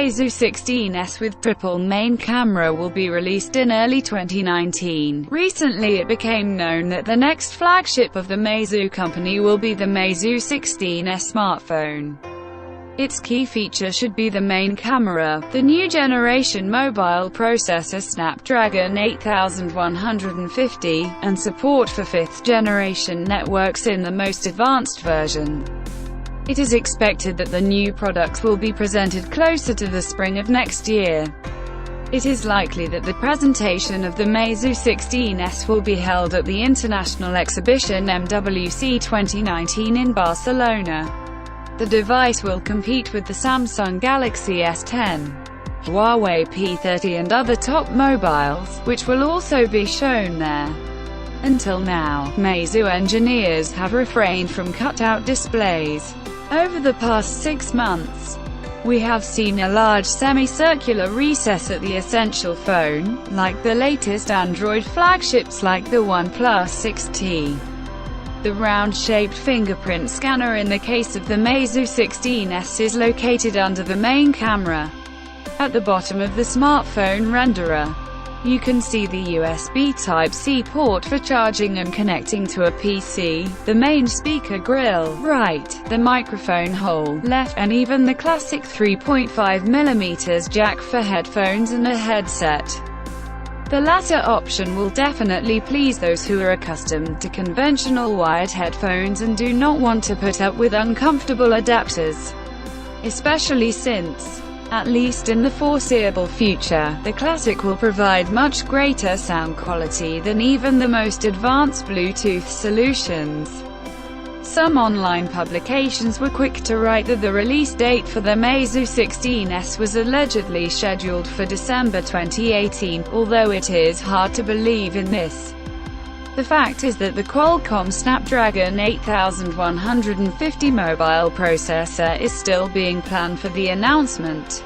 Meizu 16S with triple main camera will be released in early 2019. Recently it became known that the next flagship of the Meizu company will be the Meizu 16S smartphone. Its key feature should be the main camera, the new generation mobile processor Snapdragon 8150, and support for 5th generation networks in the most advanced version. It is expected that the new products will be presented closer to the spring of next year. It is likely that the presentation of the Meizu 16S will be held at the international exhibition MWC 2019 in Barcelona. The device will compete with the Samsung Galaxy S10, Huawei P30 and other top mobiles, which will also be shown there. Until now, Meizu engineers have refrained from cut-out displays. Over the past 6 months, we have seen a large semicircular recess at the essential phone, like the latest Android flagships like the OnePlus 6T. The round-shaped fingerprint scanner in the case of the Meizu 16S is located under the main camera. At the bottom of the smartphone renderer, you can see the USB Type-C port for charging and connecting to a PC, the main speaker grille, right, the microphone hole, left, and even the classic 3.5mm jack for headphones and a headset. The latter option will definitely please those who are accustomed to conventional wired headphones and do not want to put up with uncomfortable adapters. Especially since, at least in the foreseeable future, the Classic will provide much greater sound quality than even the most advanced Bluetooth solutions. Some online publications were quick to write that the release date for the Meizu 16S was allegedly scheduled for December 2018, although it is hard to believe in this. The fact is that the Qualcomm Snapdragon 8150 mobile processor is still being planned for the announcement.